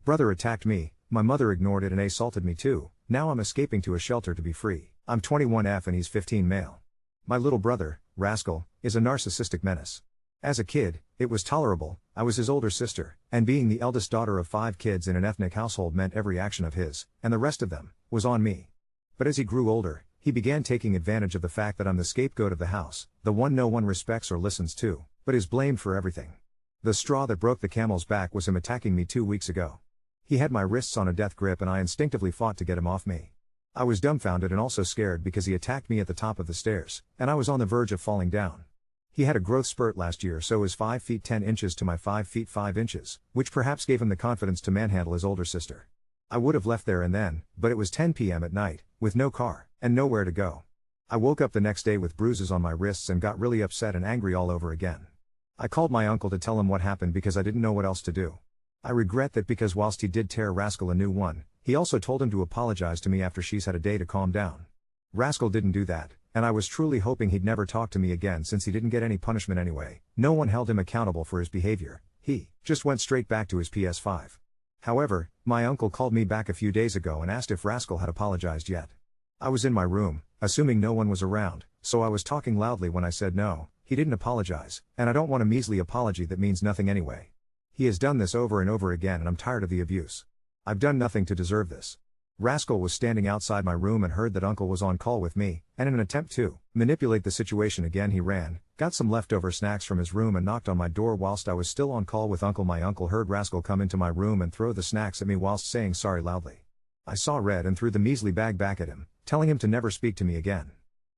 Brother attacked me, my mother ignored it and assaulted me too, now I'm escaping to a shelter to be free. I'm 21F and he's 15 male. My little brother, Rascal, is a narcissistic menace. As a kid, it was tolerable, I was his older sister, and being the eldest daughter of 5 kids in an ethnic household meant every action of his, and the rest of them, was on me. But as he grew older, he began taking advantage of the fact that I'm the scapegoat of the house, the one no one respects or listens to, but is blamed for everything. The straw that broke the camel's back was him attacking me 2 weeks ago. He had my wrists on a death grip and I instinctively fought to get him off me. I was dumbfounded and also scared because he attacked me at the top of the stairs, and I was on the verge of falling down. He had a growth spurt last year, so his 5 feet 10 inches to my 5 feet 5 inches, which perhaps gave him the confidence to manhandle his older sister. I would have left there and then, but it was 10 p.m. at night, with no car, and nowhere to go. I woke up the next day with bruises on my wrists and got really upset and angry all over again. I called my uncle to tell him what happened because I didn't know what else to do. I regret that because whilst he did tear Rascal a new one, he also told him to apologize to me after she's had a day to calm down. Rascal didn't do that, and I was truly hoping he'd never talk to me again since he didn't get any punishment anyway. No one held him accountable for his behavior, he just went straight back to his PS5. However, my uncle called me back a few days ago and asked if Rascal had apologized yet. I was in my room, assuming no one was around, so I was talking loudly when I said no, he didn't apologize, and I don't want a measly apology that means nothing anyway. He has done this over and over again and I'm tired of the abuse. I've done nothing to deserve this. Rascal was standing outside my room and heard that Uncle was on call with me, and in an attempt to manipulate the situation again he ran, got some leftover snacks from his room and knocked on my door whilst I was still on call with Uncle. My uncle heard Rascal come into my room and throw the snacks at me whilst saying sorry loudly. I saw red and threw the measly bag back at him, telling him to never speak to me again.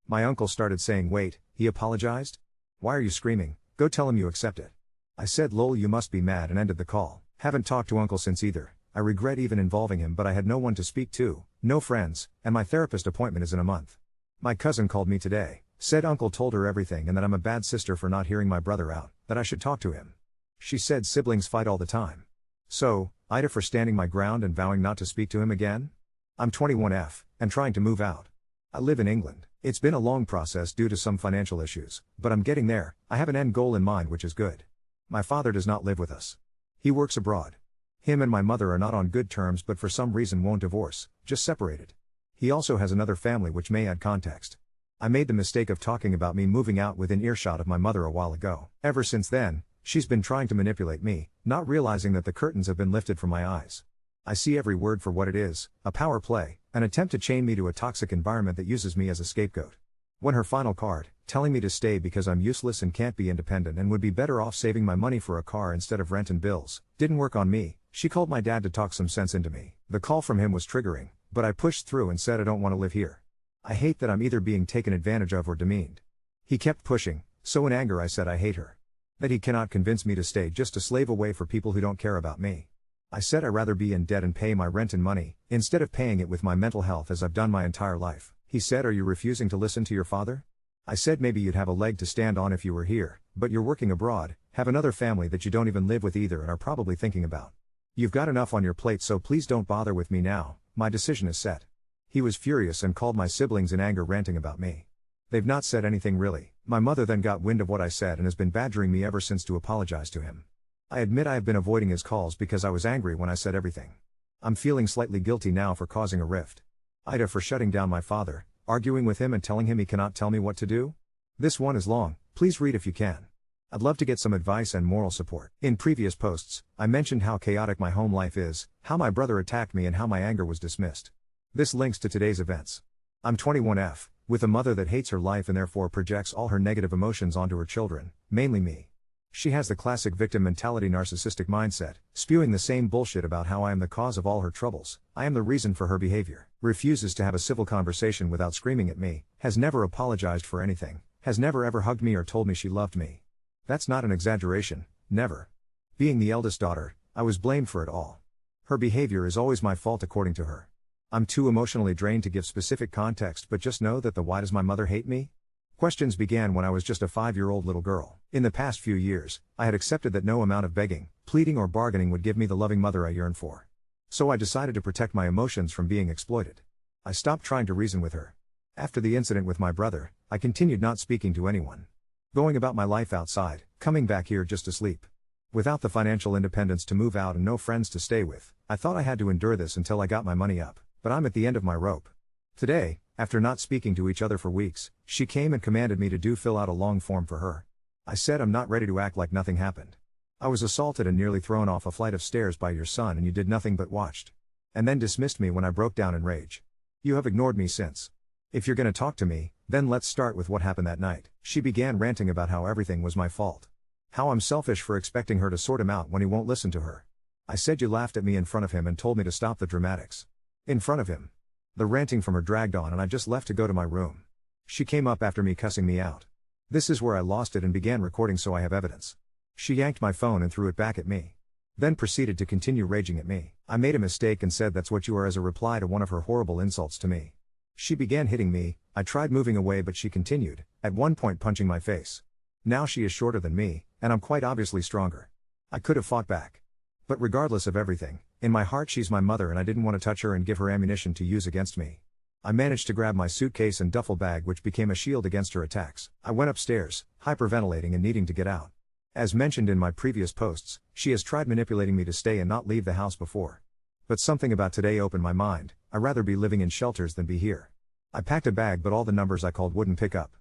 My uncle started saying, "Wait, he apologized? Why are you screaming? Go tell him you accept it." I said, "Lol, you must be mad," and ended the call. Haven't talked to Uncle since either. I regret even involving him, but I had no one to speak to, no friends, and my therapist appointment is in a month. My cousin called me today, said Uncle told her everything and that I'm a bad sister for not hearing my brother out, that I should talk to him. She said siblings fight all the time. So, aita for standing my ground and vowing not to speak to him again? I'm 21F, and trying to move out. I live in England. It's been a long process due to some financial issues, but I'm getting there. I have an end goal in mind, which is good. My father does not live with us. He works abroad. Him and my mother are not on good terms, but for some reason won't divorce, just separated. He also has another family, which may add context. I made the mistake of talking about me moving out within earshot of my mother a while ago. Ever since then, she's been trying to manipulate me, not realizing that the curtains have been lifted from my eyes. I see every word for what it is, a power play, an attempt to chain me to a toxic environment that uses me as a scapegoat. When her final card, telling me to stay because I'm useless and can't be independent and would be better off saving my money for a car instead of rent and bills, didn't work on me, she called my dad to talk some sense into me. The call from him was triggering, but I pushed through and said I don't want to live here. I hate that I'm either being taken advantage of or demeaned. He kept pushing, so in anger I said I hate her. That he cannot convince me to stay just to slave away for people who don't care about me. I said I'd rather be in debt and pay my rent and money, instead of paying it with my mental health as I've done my entire life. He said, "Are you refusing to listen to your father?" I said maybe you'd have a leg to stand on if you were here, but you're working abroad, have another family that you don't even live with either and are probably thinking about. You've got enough on your plate, so please don't bother with me now, my decision is set. He was furious and called my siblings in anger, ranting about me. They've not said anything really. My mother then got wind of what I said and has been badgering me ever since to apologize to him. I admit I have been avoiding his calls because I was angry when I said everything. I'm feeling slightly guilty now for causing a rift. Aita for shutting down my father, arguing with him and telling him he cannot tell me what to do. This one is long, please read if you can. I'd love to get some advice and moral support. In previous posts, I mentioned how chaotic my home life is, how my brother attacked me and how my anger was dismissed. This links to today's events. I'm 21F, with a mother that hates her life and therefore projects all her negative emotions onto her children, mainly me. She has the classic victim mentality, narcissistic mindset, spewing the same bullshit about how I am the cause of all her troubles, I am the reason for her behavior, refuses to have a civil conversation without screaming at me, has never apologized for anything, has never ever hugged me or told me she loved me. That's not an exaggeration, never. Being the eldest daughter, I was blamed for it all. Her behavior is always my fault according to her. I'm too emotionally drained to give specific context, but just know that the "why does my mother hate me?" questions began when I was just a 5-year-old little girl. In the past few years, I had accepted that no amount of begging, pleading or bargaining would give me the loving mother I yearned for. So I decided to protect my emotions from being exploited. I stopped trying to reason with her. After the incident with my brother, I continued not speaking to anyone. Going about my life outside, coming back here just to sleep. Without the financial independence to move out and no friends to stay with, I thought I had to endure this until I got my money up, but I'm at the end of my rope. Today, after not speaking to each other for weeks, she came and commanded me to fill out a long form for her. I said I'm not ready to act like nothing happened. I was assaulted and nearly thrown off a flight of stairs by your son and you did nothing but watched. And then dismissed me when I broke down in rage. You have ignored me since. If you're gonna talk to me, then let's start with what happened that night. She began ranting about how everything was my fault. How I'm selfish for expecting her to sort him out when he won't listen to her. I said you laughed at me in front of him and told me to stop the dramatics. In front of him. The ranting from her dragged on and I just left to go to my room. She came up after me cussing me out. This is where I lost it and began recording so I have evidence. She yanked my phone and threw it back at me. Then proceeded to continue raging at me. I made a mistake and said that's what you are as a reply to one of her horrible insults to me. She began hitting me, I tried moving away but she continued, at one point punching my face. Now she is shorter than me, and I'm quite obviously stronger. I could have fought back. But regardless of everything, in my heart she's my mother and I didn't want to touch her and give her ammunition to use against me. I managed to grab my suitcase and duffel bag which became a shield against her attacks. I went upstairs, hyperventilating and needing to get out. As mentioned in my previous posts, she has tried manipulating me to stay and not leave the house before. But something about today opened my mind, I'd rather be living in shelters than be here. I packed a bag but all the numbers I called wouldn't pick up.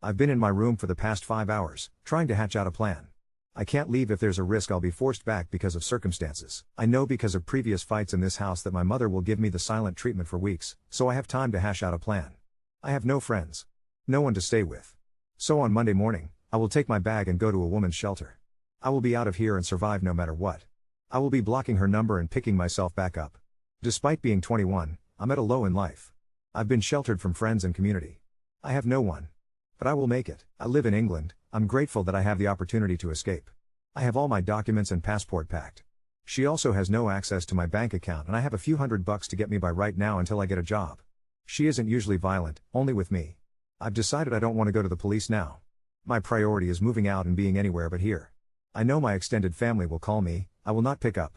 I've been in my room for the past 5 hours, trying to hatch out a plan. I can't leave if there's a risk I'll be forced back because of circumstances. I know because of previous fights in this house that my mother will give me the silent treatment for weeks, so I have time to hash out a plan. I have no friends. No one to stay with. So on Monday morning, I will take my bag and go to a woman's shelter. I will be out of here and survive no matter what. I will be blocking her number and picking myself back up. Despite being 21, I'm at a low in life. I've been sheltered from friends and community. I have no one. But I will make it. I live in England, I'm grateful that I have the opportunity to escape. I have all my documents and passport packed. She also has no access to my bank account and I have a few $100 to get me by right now until I get a job. She isn't usually violent, only with me. I've decided I don't want to go to the police now. My priority is moving out and being anywhere but here. I know my extended family will call me, I will not pick up.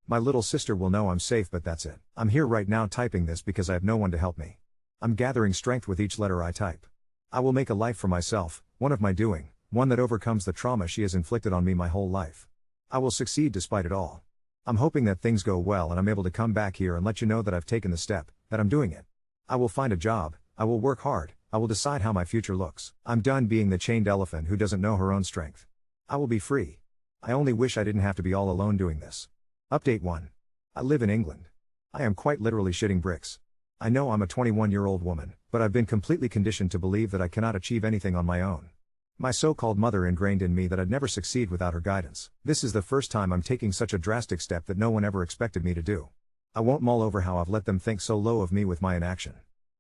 My little sister will know I'm safe but that's it. I'm here right now typing this because I have no one to help me. I'm gathering strength with each letter I type. I will make a life for myself, one of my doing, one that overcomes the trauma she has inflicted on me my whole life. I will succeed despite it all. I'm hoping that things go well and I'm able to come back here and let you know that I've taken the step, that I'm doing it. I will find a job, I will work hard, I will decide how my future looks. I'm done being the chained elephant who doesn't know her own strength. I will be free. I only wish I didn't have to be all alone doing this. Update 1. I live in England. I am quite literally shitting bricks. I know I'm a 21-year-old woman, but I've been completely conditioned to believe that I cannot achieve anything on my own. My so-called mother ingrained in me that I'd never succeed without her guidance. This is the first time I'm taking such a drastic step that no one ever expected me to do. I won't mull over how I've let them think so low of me with my inaction.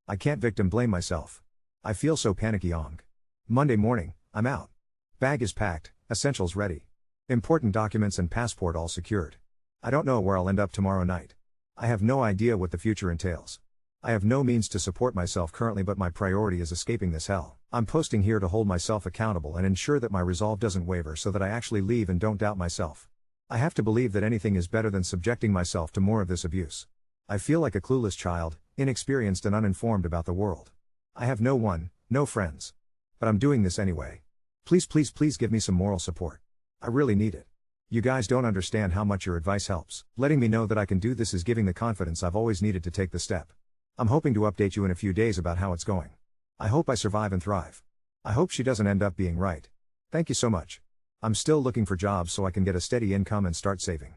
I can't victim blame myself. I feel so panicky. Monday morning, I'm out. Bag is packed, essentials ready. Important documents and passport all secured. I don't know where I'll end up tomorrow night. I have no idea what the future entails. I have no means to support myself currently but my priority is escaping this hell. I'm posting here to hold myself accountable and ensure that my resolve doesn't waver so that I actually leave and don't doubt myself. I have to believe that anything is better than subjecting myself to more of this abuse. I feel like a clueless child, inexperienced and uninformed about the world. I have no one, no friends. But I'm doing this anyway. Please give me some moral support. I really need it. You guys don't understand how much your advice helps. Letting me know that I can do this is giving the confidence I've always needed to take the step. I'm hoping to update you in a few days about how it's going. I hope I survive and thrive. I hope she doesn't end up being right. Thank you so much. I'm still looking for jobs so I can get a steady income and start saving.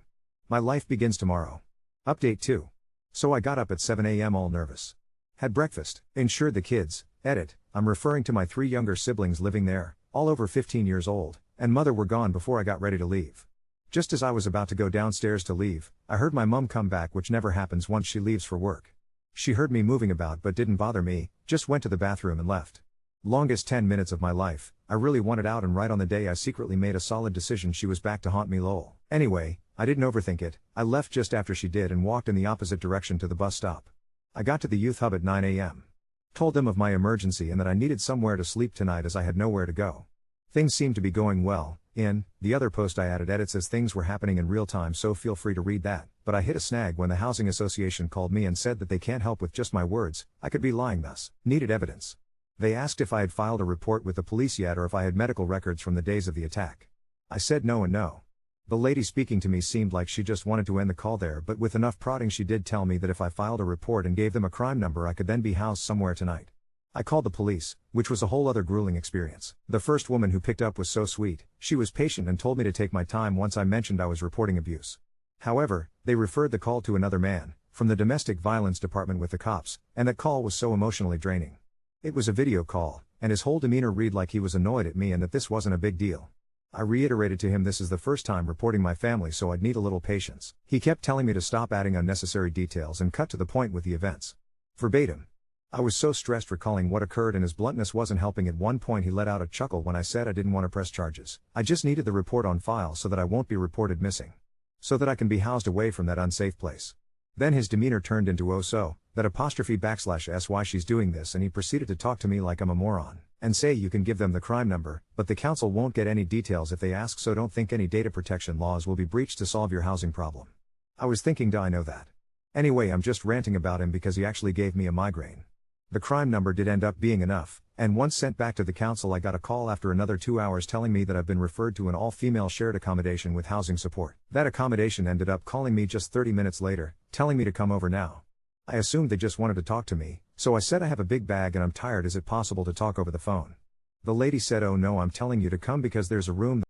My life begins tomorrow. Update 2. So I got up at 7 a.m. all nervous. Had breakfast, insured the kids, edit, I'm referring to my 3 younger siblings living there, all over 15 years old, and mother were gone before I got ready to leave. Just as I was about to go downstairs to leave, I heard my mum come back, which never happens once she leaves for work. She heard me moving about but didn't bother me, just went to the bathroom and left. Longest 10 minutes of my life, I really wanted out and right on the day I secretly made a solid decision she was back to haunt me lol. Anyway, I didn't overthink it, I left just after she did and walked in the opposite direction to the bus stop. I got to the youth hub at 9 a.m. Told them of my emergency and that I needed somewhere to sleep tonight as I had nowhere to go. Things seemed to be going well. In the other post I added edits as things were happening in real time, so feel free to read that, but I hit a snag when the housing association called me and said that they can't help with just my words, I could be lying thus, needed evidence. They asked if I had filed a report with the police yet or if I had medical records from the days of the attack. I said no and no. The lady speaking to me seemed like she just wanted to end the call there, but with enough prodding she did tell me that if I filed a report and gave them a crime number I could then be housed somewhere tonight. I called the police, which was a whole other grueling experience. The first woman who picked up was so sweet, she was patient and told me to take my time once I mentioned I was reporting abuse. However, they referred the call to another man, from the domestic violence department with the cops, and that call was so emotionally draining. It was a video call, and his whole demeanor read like he was annoyed at me and that this wasn't a big deal. I reiterated to him this is the first time reporting my family, so I'd need a little patience. He kept telling me to stop adding unnecessary details and cut to the point with the events. Verbatim. I was so stressed recalling what occurred and his bluntness wasn't helping. At one point he let out a chuckle when I said I didn't want to press charges. I just needed the report on file so that I won't be reported missing. So that I can be housed away from that unsafe place. Then his demeanor turned into "oh so, that ''s why she's doing this," and he proceeded to talk to me like I'm a moron. And say you can give them the crime number, but the council won't get any details if they ask, so don't think any data protection laws will be breached to solve your housing problem. I was thinking, duh, I know that. Anyway, I'm just ranting about him because he actually gave me a migraine. The crime number did end up being enough, and once sent back to the council I got a call after another 2 hours telling me that I've been referred to an all-female shared accommodation with housing support. That accommodation ended up calling me just 30 minutes later, telling me to come over now. I assumed they just wanted to talk to me, so I said I have a big bag and I'm tired, is it possible to talk over the phone? The lady said, oh no, I'm telling you to come because there's a room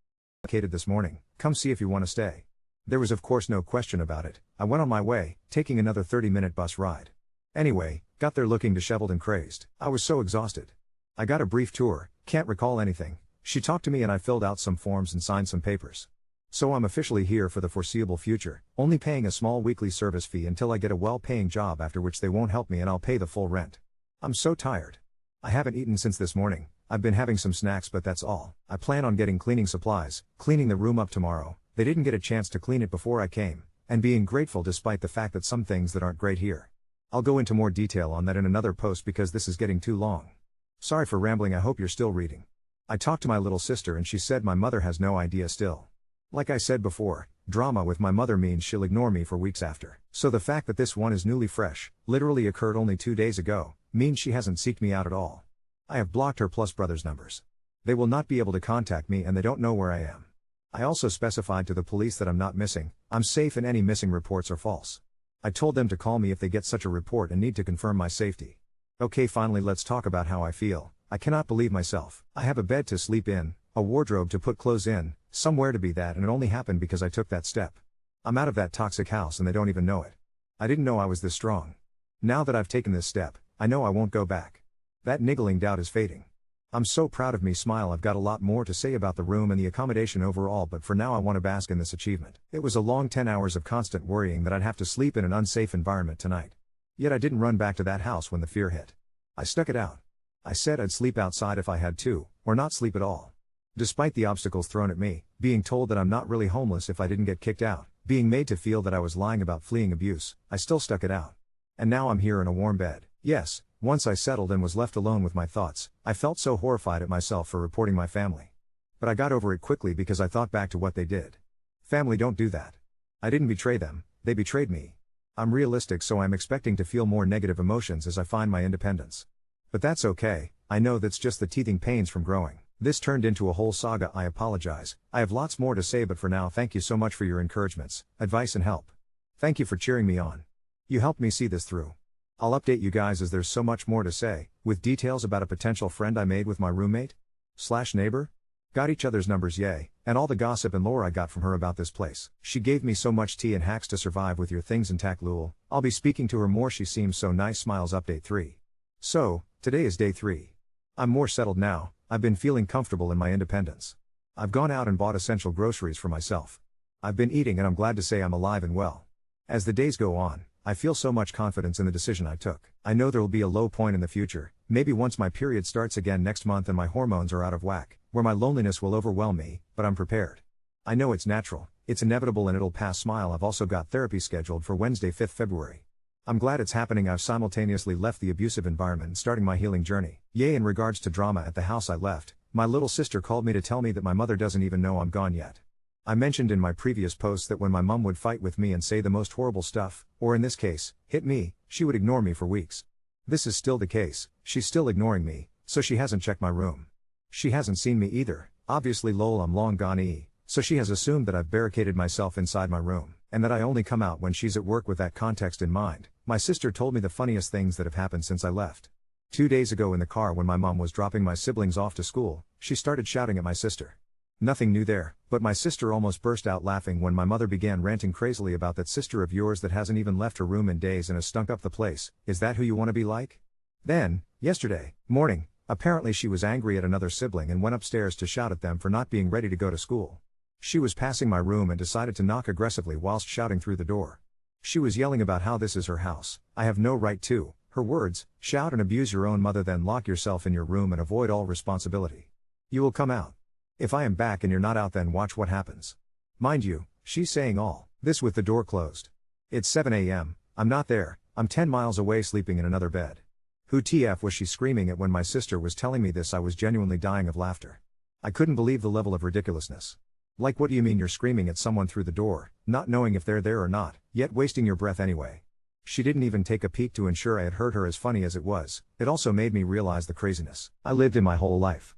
vacated this morning, come see if you want to stay. There was of course no question about it. I went on my way, taking another 30-minute bus ride. Anyway, got there looking disheveled and crazed. I was so exhausted. I got a brief tour, can't recall anything. She talked to me and I filled out some forms and signed some papers. So I'm officially here for the foreseeable future, only paying a small weekly service fee until I get a well-paying job, after which they won't help me and I'll pay the full rent. I'm so tired. I haven't eaten since this morning. I've been having some snacks, but that's all. I plan on getting cleaning supplies, cleaning the room up tomorrow. They didn't get a chance to clean it before I came, and being grateful despite the fact that some things that aren't great here. I'll go into more detail on that in another post because this is getting too long. Sorry for rambling, I hope you're still reading. I talked to my little sister and she said my mother has no idea still. Like I said before, drama with my mother means she'll ignore me for weeks after. So the fact that this one is newly fresh, literally occurred only 2 days ago, means she hasn't seeked me out at all. I have blocked her plus brother's numbers. They will not be able to contact me and they don't know where I am. I also specified to the police that I'm not missing, I'm safe and any missing reports are false. I told them to call me if they get such a report and need to confirm my safety. Okay, finally let's talk about how I feel. I cannot believe myself. I have a bed to sleep in, a wardrobe to put clothes in, somewhere to be that, and it only happened because I took that step. I'm out of that toxic house and they don't even know it. I didn't know I was this strong. Now that I've taken this step, I know I won't go back. That niggling doubt is fading. I'm so proud of me, smile. I've got a lot more to say about the room and the accommodation overall, but for now I want to bask in this achievement. It was a long 10 hours of constant worrying that I'd have to sleep in an unsafe environment tonight. Yet I didn't run back to that house when the fear hit. I stuck it out. I said I'd sleep outside if I had to, or not sleep at all. Despite the obstacles thrown at me, being told that I'm not really homeless if I didn't get kicked out, being made to feel that I was lying about fleeing abuse, I still stuck it out. And now I'm here in a warm bed. Yes, once I settled and was left alone with my thoughts, I felt so horrified at myself for reporting my family. But I got over it quickly because I thought back to what they did. Family don't do that. I didn't betray them, they betrayed me. I'm realistic, so I'm expecting to feel more negative emotions as I find my independence. But that's okay, I know that's just the teething pains from growing. This turned into a whole saga, I apologize. I have lots more to say, but for now thank you so much for your encouragements, advice and help. Thank you for cheering me on. You helped me see this through. I'll update you guys as there's so much more to say, with details about a potential friend I made with my roommate/neighbor. Got each other's numbers, yay, and all the gossip and lore I got from her about this place. She gave me so much tea and hacks to survive with your things intact, Lul. I'll be speaking to her more, she seems so nice, smiles. Update 3. So, today is day 3. I'm more settled now, I've been feeling comfortable in my independence. I've gone out and bought essential groceries for myself. I've been eating and I'm glad to say I'm alive and well. As the days go on, I feel so much confidence in the decision I took. I know there will be a low point in the future, maybe once my period starts again next month and my hormones are out of whack, where my loneliness will overwhelm me, but I'm prepared. I know it's natural, it's inevitable and it'll pass, smile. I've also got therapy scheduled for Wednesday, 5th February. I'm glad it's happening. I've simultaneously left the abusive environment and starting my healing journey. Yay. In regards to drama at the house I left, my little sister called me to tell me that my mother doesn't even know I'm gone yet. I mentioned in my previous posts that when my mom would fight with me and say the most horrible stuff, or in this case, hit me, she would ignore me for weeks. This is still the case, she's still ignoring me, so she hasn't checked my room. She hasn't seen me either, obviously lol, I'm long gone, So she has assumed that I've barricaded myself inside my room, and that I only come out when she's at work with that context in mind. My sister told me the funniest things that have happened since I left. 2 days ago in the car when my mom was dropping my siblings off to school, she started shouting at my sister. Nothing new there, but my sister almost burst out laughing when my mother began ranting crazily about that sister of yours that hasn't even left her room in days and has stunk up the place. Is that who you want to be like? Then, yesterday morning, apparently she was angry at another sibling and went upstairs to shout at them for not being ready to go to school. She was passing my room and decided to knock aggressively whilst shouting through the door. She was yelling about how this is her house, I have no right to, her words, shout and abuse your own mother, then lock yourself in your room and avoid all responsibility. You will come out. If I am back and you're not out, then watch what happens. Mind you, she's saying all this with the door closed. It's 7 a.m, I'm not there, I'm 10 miles away sleeping in another bed. Who TF was she screaming at when my sister was telling me this? I was genuinely dying of laughter. I couldn't believe the level of ridiculousness. Like, what do you mean you're screaming at someone through the door, not knowing if they're there or not, yet wasting your breath anyway? She didn't even take a peek to ensure I had heard her. As funny as it was, it also made me realize the craziness I lived in my whole life.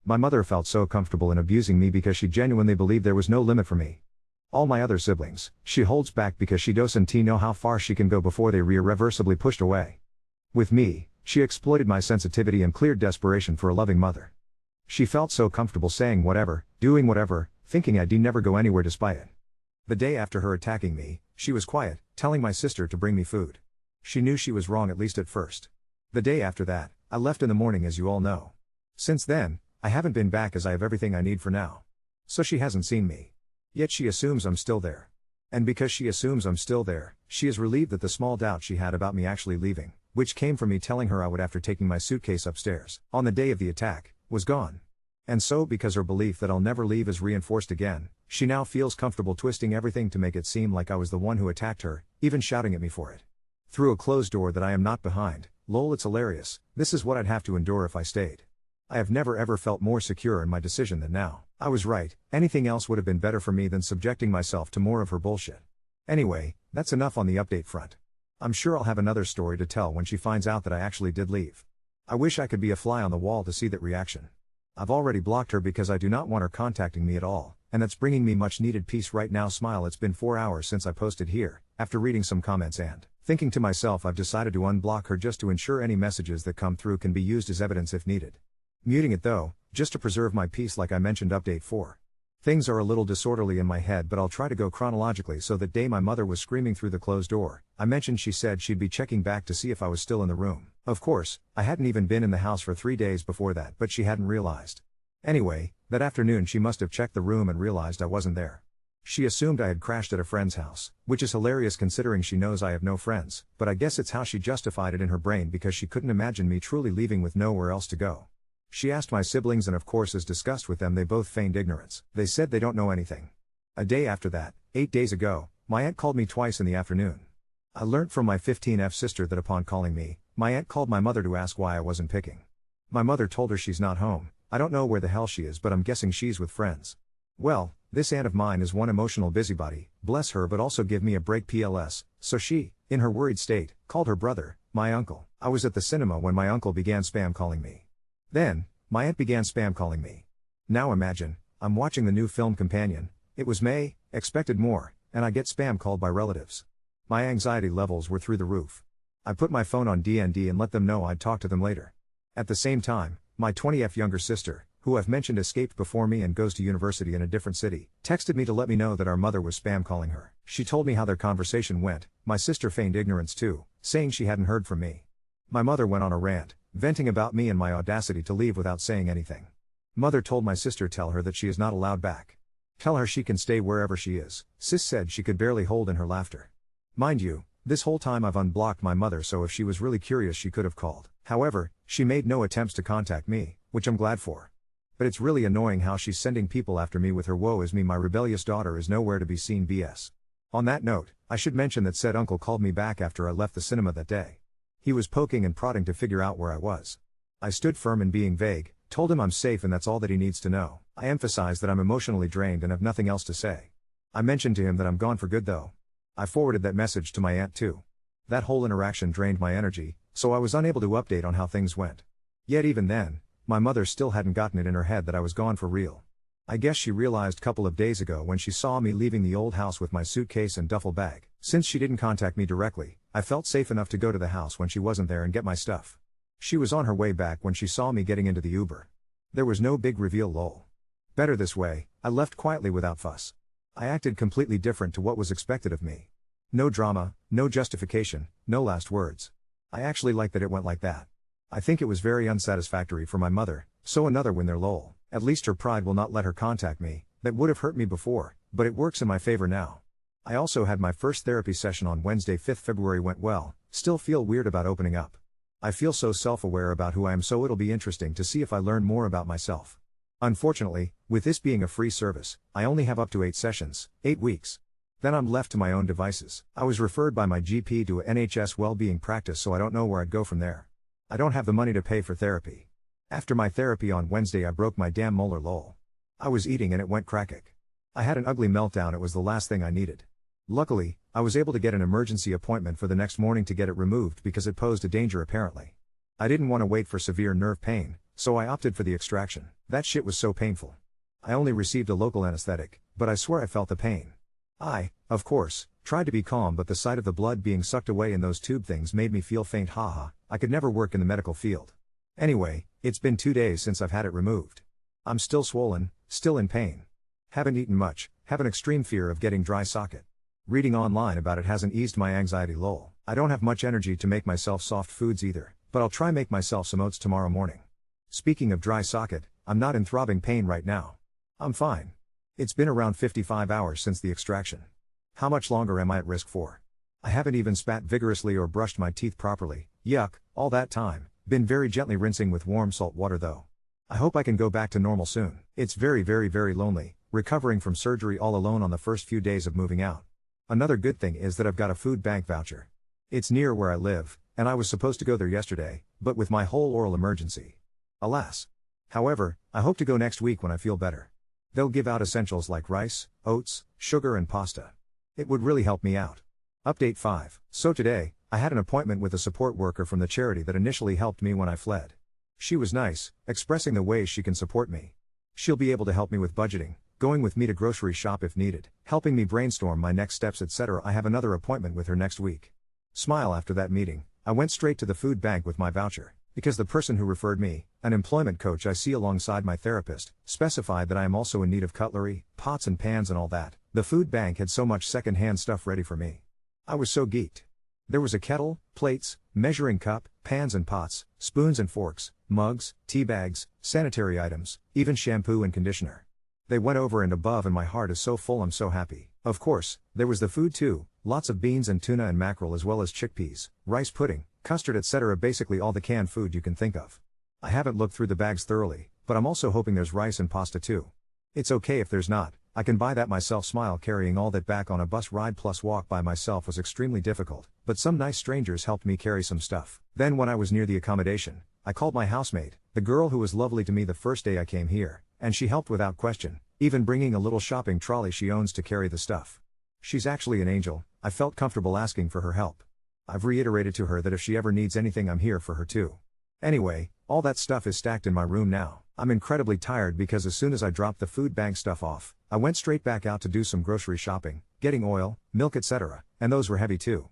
My mother felt so comfortable in abusing me because she genuinely believed there was no limit for me. All my other siblings, she holds back because she doesn't know how far she can go before they are irreversibly pushed away. With me, she exploited my sensitivity and clear desperation for a loving mother. She felt so comfortable saying whatever, doing whatever, thinking I'd never go anywhere despite it. The day after her attacking me, she was quiet, telling my sister to bring me food. She knew she was wrong, at least at first. The day after that, I left in the morning, as you all know. Since then, I haven't been back, as I have everything I need for now. So she hasn't seen me. Yet she assumes I'm still there. And because she assumes I'm still there, she is relieved that the small doubt she had about me actually leaving, which came from me telling her I would after taking my suitcase upstairs, on the day of the attack, was gone. And so, because her belief that I'll never leave is reinforced again, she now feels comfortable twisting everything to make it seem like I was the one who attacked her, even shouting at me for it. Through a closed door that I am not behind. Lol, it's hilarious. This is what I'd have to endure if I stayed. I have never ever felt more secure in my decision than now. I was right, anything else would have been better for me than subjecting myself to more of her bullshit. Anyway, that's enough on the update front. I'm sure I'll have another story to tell when she finds out that I actually did leave. I wish I could be a fly on the wall to see that reaction. I've already blocked her because I do not want her contacting me at all, and that's bringing me much needed peace right now. Smile. It's been 4 hours since I posted here, after reading some comments and thinking to myself, I've decided to unblock her just to ensure any messages that come through can be used as evidence if needed. Muting it though, just to preserve my peace. Like I mentioned, update 4. Things are a little disorderly in my head, but I'll try to go chronologically. So that day my mother was screaming through the closed door, I mentioned she said she'd be checking back to see if I was still in the room. Of course, I hadn't even been in the house for 3 days before that, but she hadn't realized. Anyway, that afternoon she must have checked the room and realized I wasn't there. She assumed I had crashed at a friend's house, which is hilarious considering she knows I have no friends, but I guess it's how she justified it in her brain because she couldn't imagine me truly leaving with nowhere else to go. She asked my siblings and of course as discussed with them they both feigned ignorance. They said they don't know anything. A day after that, 8 days ago, my aunt called me twice in the afternoon. I learnt from my 15F sister that upon calling me, my aunt called my mother to ask why I wasn't picking. My mother told her she's not home. I don't know where the hell she is, but I'm guessing she's with friends. Well, this aunt of mine is one emotional busybody, bless her, but also give me a break PLS, so she, in her worried state, called her brother, my uncle. I was at the cinema when my uncle began spam calling me. Then, my aunt began spam calling me. Now imagine, I'm watching the new film Companion, it was May, expected more, and I get spam called by relatives. My anxiety levels were through the roof. I put my phone on DND and let them know I'd talk to them later. At the same time, my 20F younger sister, who I've mentioned escaped before me and goes to university in a different city, texted me to let me know that our mother was spam calling her. She told me how their conversation went. My sister feigned ignorance too, saying she hadn't heard from me. My mother went on a rant, venting about me and my audacity to leave without saying anything. Mother told my sister tell her that she is not allowed back. Tell her she can stay wherever she is. Sis said she could barely hold in her laughter. Mind you, this whole time I've unblocked my mother, so if she was really curious she could have called. However, she made no attempts to contact me, which I'm glad for. But it's really annoying how she's sending people after me with her woe is me, my rebellious daughter is nowhere to be seen BS. On that note, I should mention that said uncle called me back after I left the cinema that day. He was poking and prodding to figure out where I was. I stood firm in being vague, told him I'm safe and that's all that he needs to know. I emphasized that I'm emotionally drained and have nothing else to say. I mentioned to him that I'm gone for good though. I forwarded that message to my aunt too. That whole interaction drained my energy, so I was unable to update on how things went. Yet even then, my mother still hadn't gotten it in her head that I was gone for real. I guess she realized couple of days ago when she saw me leaving the old house with my suitcase and duffel bag. Since she didn't contact me directly, I felt safe enough to go to the house when she wasn't there and get my stuff. She was on her way back when she saw me getting into the Uber. There was no big reveal lol. Better this way, I left quietly without fuss. I acted completely different to what was expected of me. No drama, no justification, no last words. I actually like that it went like that. I think it was very unsatisfactory for my mother, so another win there lol. At least her pride will not let her contact me, that would have hurt me before, but it works in my favor now. I also had my first therapy session on Wednesday 5th February went well, still feel weird about opening up. I feel so self-aware about who I am, so it'll be interesting to see if I learn more about myself. Unfortunately, with this being a free service, I only have up to 8 sessions, 8 weeks. Then I'm left to my own devices. I was referred by my GP to a NHS well-being practice, so I don't know where I'd go from there. I don't have the money to pay for therapy. After my therapy on Wednesday I broke my damn molar lol. I was eating and it went crack. I had an ugly meltdown, it was the last thing I needed. Luckily, I was able to get an emergency appointment for the next morning to get it removed because it posed a danger apparently. I didn't want to wait for severe nerve pain, so I opted for the extraction. That shit was so painful. I only received a local anesthetic, but I swear I felt the pain. I, of course, tried to be calm, but the sight of the blood being sucked away in those tube things made me feel faint. Haha, I could never work in the medical field. Anyway, it's been 2 days since I've had it removed. I'm still swollen, still in pain. Haven't eaten much, have an extreme fear of getting dry socket. Reading online about it hasn't eased my anxiety lol. I don't have much energy to make myself soft foods either, but I'll try make myself some oats tomorrow morning. Speaking of dry socket, I'm not in throbbing pain right now. I'm fine. It's been around 55 hours since the extraction. How much longer am I at risk for? I haven't even spat vigorously or brushed my teeth properly, yuck, all that time. Been very gently rinsing with warm salt water though. I hope I can go back to normal soon. It's very lonely, recovering from surgery all alone on the first few days of moving out. Another good thing is that I've got a food bank voucher. It's near where I live, and I was supposed to go there yesterday, but with my whole oral emergency. Alas. However, I hope to go next week when I feel better. They'll give out essentials like rice, oats, sugar and pasta. It would really help me out. Update 5. So today, I had an appointment with a support worker from the charity that initially helped me when I fled. She was nice, expressing the ways she can support me. She'll be able to help me with budgeting, going with me to grocery shop if needed, helping me brainstorm my next steps, etc. I have another appointment with her next week. Smile. After that meeting, I went straight to the food bank with my voucher, because the person who referred me, an employment coach I see alongside my therapist, specified that I am also in need of cutlery, pots and pans and all that. The food bank had so much second-hand stuff ready for me. I was so geeked. There was a kettle, plates, measuring cup, pans and pots, spoons and forks, mugs, tea bags, sanitary items, even shampoo and conditioner. They went over and above and my heart is so full, I'm so happy. Of course, there was the food too, lots of beans and tuna and mackerel as well as chickpeas, rice pudding, custard etc. Basically all the canned food you can think of. I haven't looked through the bags thoroughly, but I'm also hoping there's rice and pasta too. It's okay if there's not, I can buy that myself. Smile. Carrying all that back on a bus ride plus walk by myself was extremely difficult, but some nice strangers helped me carry some stuff. Then when I was near the accommodation, I called my housemate, the girl who was lovely to me the first day I came here, and she helped without question, even bringing a little shopping trolley she owns to carry the stuff. She's actually an angel. I felt comfortable asking for her help. I've reiterated to her that if she ever needs anything I'm here for her too. Anyway, all that stuff is stacked in my room now. I'm incredibly tired because as soon as I dropped the food bank stuff off, I went straight back out to do some grocery shopping, getting oil, milk etc., and those were heavy too.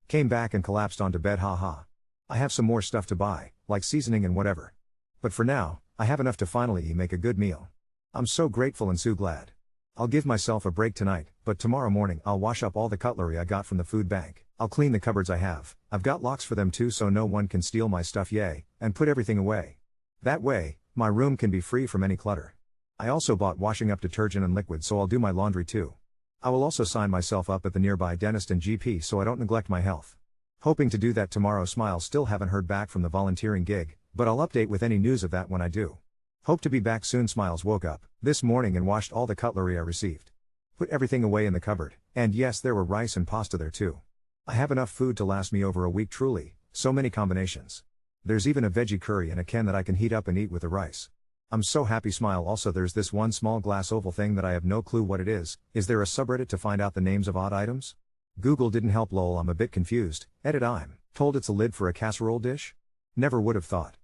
Came back and collapsed onto bed. Haha. I have some more stuff to buy, like seasoning and whatever. But for now, I have enough to finally make a good meal. I'm so grateful and so glad. I'll give myself a break tonight, but tomorrow morning I'll wash up all the cutlery I got from the food bank. I'll clean the cupboards I have. I've got locks for them too so no one can steal my stuff, yay, and put everything away. That way, my room can be free from any clutter. I also bought washing up detergent and liquid so I'll do my laundry too. I will also sign myself up at the nearby dentist and GP so I don't neglect my health. Hoping to do that tomorrow. Smile. Still haven't heard back from the volunteering gig, but I'll update with any news of that when I do. Hope to be back soon. Smiles. Woke up this morning and washed all the cutlery I received. Put everything away in the cupboard, and yes, there were rice and pasta there too. I have enough food to last me over a week truly, so many combinations. There's even a veggie curry in a can that I can heat up and eat with the rice. I'm so happy. Smile. Also there's this one small glass oval thing that I have no clue what it is. Is there a subreddit to find out the names of odd items? Google didn't help lol. I'm a bit confused. Edit. I'm told it's a lid for a casserole dish? Never would have thought.